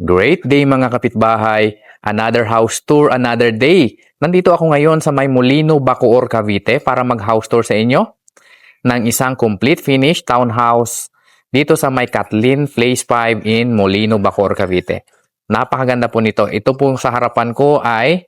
Great day mga kapitbahay. Another house tour, another day. Nandito ako ngayon sa may Molino, Bacoor, Cavite para mag-house tour sa inyo ng isang complete finished townhouse dito sa may Kathleen Place 5 in Molino, Bacoor, Cavite. Napakaganda po nito. Ito po sa harapan ko ay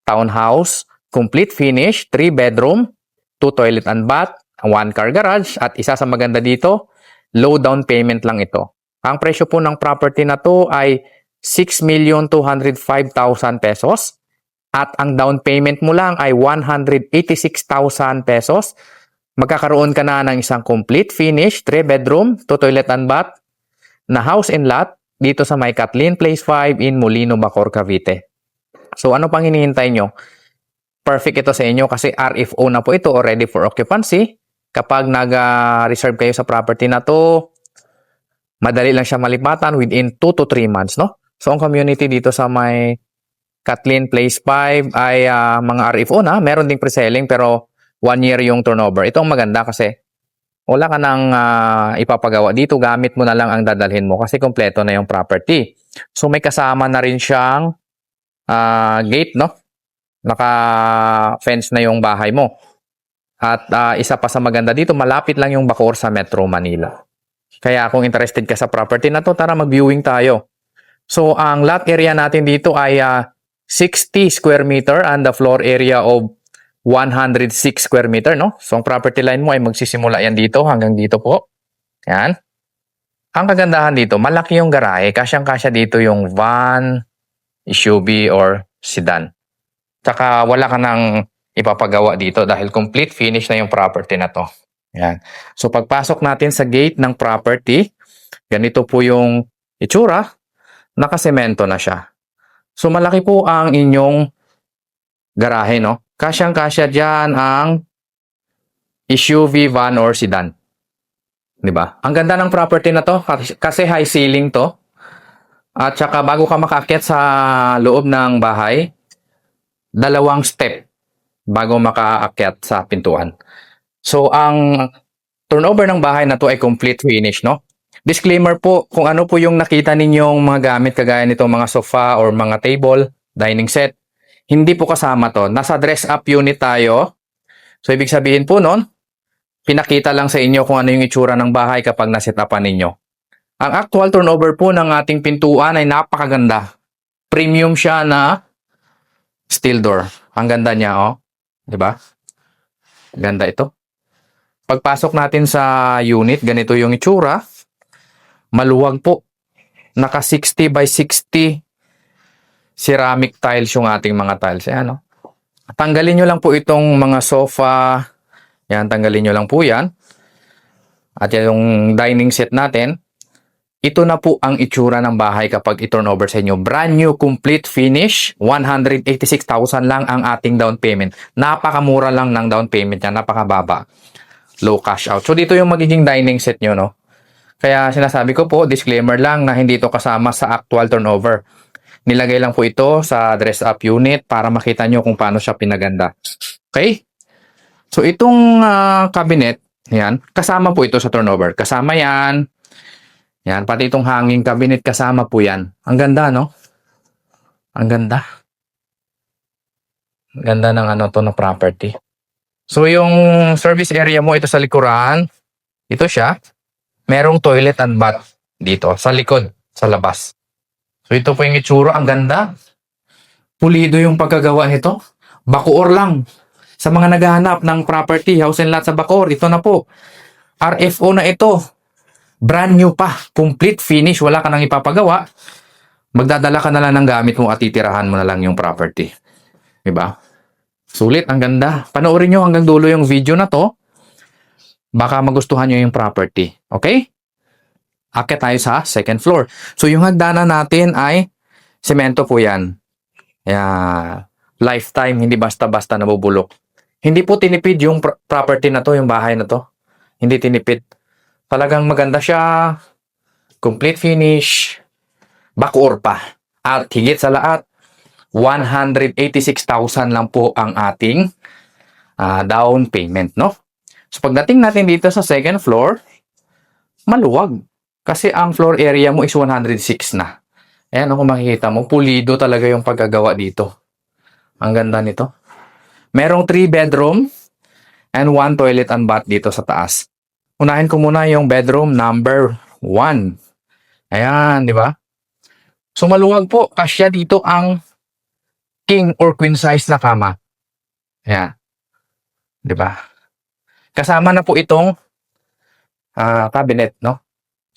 townhouse, complete finish, 3 bedroom, 2 toilet and bath, 1 car garage, at isa sa maganda dito, low down payment lang ito. Ang presyo po ng property na to ay 6,205,000 pesos at ang down payment mo lang ay 186,000 pesos. Magkakaroon ka na ng isang complete finish, 3 bedroom, 2 toilet and bath na house and lot dito sa may Kathleen Place 5 in Molino, Bacoor, Cavite. So ano pang hinihintay nyo? Perfect ito sa inyo kasi RFO na po ito, ready for occupancy. Kapag nag-reserve kayo sa property na to, madali lang siya malipatan within 2 to 3 months, no? So, ang community dito sa may Kathleen Place 5 ay mga RFO na. Meron ding pre-selling pero 1 year yung turnover. Ito ang maganda kasi wala ka nang ipapagawa dito. Gamit mo na lang ang dadalhin mo kasi kompleto na yung property. So, may kasama na rin siyang gate, no? Naka-fence na yung bahay mo. At isa pa sa maganda dito, malapit lang yung Bacoor sa Metro Manila. Kaya kung interested ka sa property na to, tara mag-viewing tayo. So, ang lot area natin dito ay 60 square meter and the floor area of 106 square meter, no? So, ang property line mo ay magsisimula yan dito hanggang dito po. Yan. Ang kagandahan dito, malaki yung garahe. Kasyang-kasya dito yung van, SUV, or sedan. Tsaka wala ka nang ipapagawa dito dahil complete finish na yung property na to. Yan. So, pagpasok natin sa gate ng property, ganito po yung itsura, nakasemento na siya. So, malaki po ang inyong garahe, no? Kasyang-kasya dyan ang SUV, van, or sedan. Diba? Ang ganda ng property na to kasi high ceiling to. At saka bago ka makaakyat sa loob ng bahay, 2 step bago makaakyat sa pintuan. So, ang turnover ng bahay na to ay complete finish, no? Disclaimer po, kung ano po yung nakita ninyong mga gamit kagaya nitong mga sofa or mga table, dining set, hindi po kasama to. Nasa dress-up unit tayo. So, ibig sabihin po nun, pinakita lang sa inyo kung ano yung itsura ng bahay kapag nasetapan ninyo. Ang actual turnover po ng ating pintuan ay napakaganda. Premium siya na steel door. Ang ganda niya, oh. Diba? Ganda ito. Pagpasok natin sa unit, ganito yung itsura. Maluwag po. Naka 60 by 60 ceramic tiles yung ating mga tiles. Ayan, no? Tanggalin nyo lang po itong mga sofa. Yan, tanggalin nyo lang po yan. At yung dining set natin. Ito na po ang itsura ng bahay kapag i-turnover sa inyo. Brand new, complete finish. 186,000 lang ang ating down payment. Napakamura lang ng down payment niya. Napakababa. Low cash out. So, dito yung magiging dining set nyo, no? Kaya sinasabi ko po, disclaimer lang na hindi ito kasama sa actual turnover. Nilagay lang po ito sa dress-up unit para makita nyo kung paano siya pinaganda. Okay? So, itong cabinet, yan, kasama po ito sa turnover. Kasama yan. Yan, pati itong hanging cabinet, kasama po yan. Ang ganda, no? Ang ganda. Ang ganda ng ng property. So, yung service area mo, ito sa likuran. Ito siya. Merong toilet and bath dito, sa likod, sa labas. So, ito po yung itsura. Ang ganda. Pulido yung pagkagawa nito. Bacoor lang. Sa mga naghahanap ng property, house and lot sa Bacoor, ito na po. RFO na ito. Brand new pa. Complete finish. Wala ka nang ipapagawa. Magdadala ka na lang ng gamit mo at titirahan mo na lang yung property. Diba? Sulit. Ang ganda. Panoorin nyo hanggang dulo yung video na to. Baka magustuhan nyo yung property. Okay? Akyat tayo sa second floor. So, yung hagdanan natin ay semento po yan. Yeah. Lifetime, hindi basta-basta nabubulok. Hindi po tinipid yung property na to, yung bahay na to. Hindi tinipid. Talagang maganda siya. Complete finish. Bacoor pa. At higit sa lahat, 186,000 lang po ang ating down payment, no? So, pagdating natin dito sa second floor, maluwag. Kasi ang floor area mo is 106 na. Ayan, kung makikita mo, pulido talaga yung pagkagawa dito. Ang ganda nito. Merong 3 bedroom and 1 toilet and bath dito sa taas. Unahin ko muna yung bedroom number 1. Ayan, di ba? So maluwag po, kasya dito ang king or queen size na kama. Ayan, di ba? Kasama na po itong cabinet, no?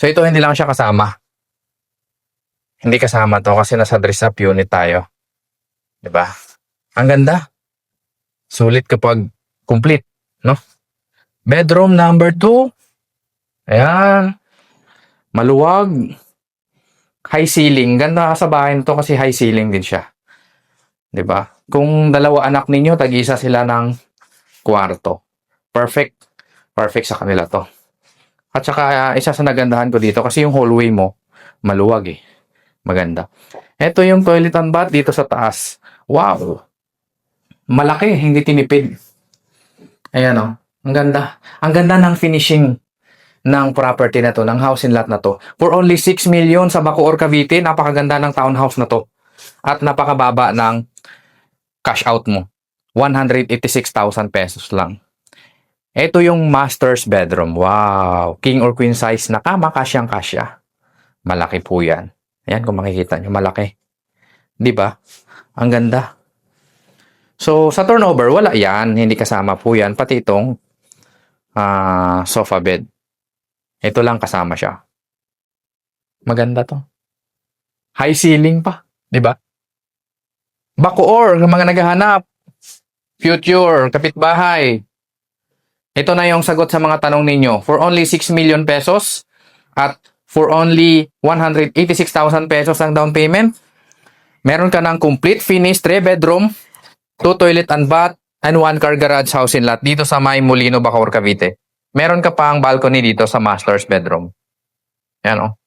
So ito hindi lang siya kasama. Hindi kasama to kasi nasa dress up unit tayo. Di ba? Ang ganda. Sulit kapag complete, no? Bedroom number 2. Ayan. Maluwag. High ceiling. Ganda sa bahay nito kasi high ceiling din siya. 'Di ba? Kung dalawa anak ninyo, tag-isa sila ng kwarto. Perfect. Perfect sa kanila 'to. At saka isa sa nagandahan ko dito kasi yung hallway mo maluwag eh. Maganda. Ito yung toilet and bath dito sa taas. Wow. Malaki, hindi tinipid. Ayan oh. Ang ganda. Ang ganda ng finishing ng property na to, ng house and lot na to. For only 6 million sa Bacoor, Cavite, napakaganda ng townhouse na to. At napakababa ng cash out mo. 186,000 pesos lang. Ito yung master's bedroom. Wow! King or queen size na kama, kasyang kasya. Malaki po yan. Ayan, kung makikita nyo, malaki. Di ba? Ang ganda. So, sa turnover, wala yan. Hindi kasama po yan. Pati itong sofa bed. Ito lang kasama siya. Maganda to. High ceiling pa. Di ba? Bacoor, mga naghahanap. Future, kapitbahay. Ito na yung sagot sa mga tanong ninyo. For only 6 million pesos at for only 186,000 pesos ang down payment, meron ka ng complete finished 3 bedroom, 2 toilet and bath, and 1 car garage house and lot dito sa May Molino, Bacoor, Cavite. Meron ka pa ang balcony dito sa master's bedroom. Yan o.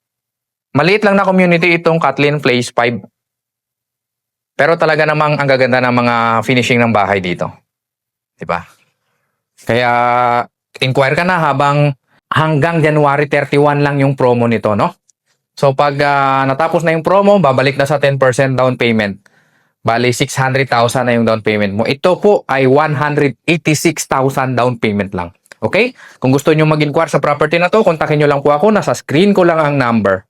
Maliit lang na community itong Kathleen Place 5. Pero talaga namang ang gaganda ng mga finishing ng bahay dito. Diba? Kaya inquire ka na habang hanggang January 31 lang yung promo nito, no? So pag natapos na yung promo, babalik na sa 10% down payment. Bali, 600,000 na yung down payment mo. Ito po ay 186,000 down payment lang. Okay? Kung gusto nyo mag-inquire sa property na to, kontakin nyo lang po ako. Nasa screen ko lang ang number.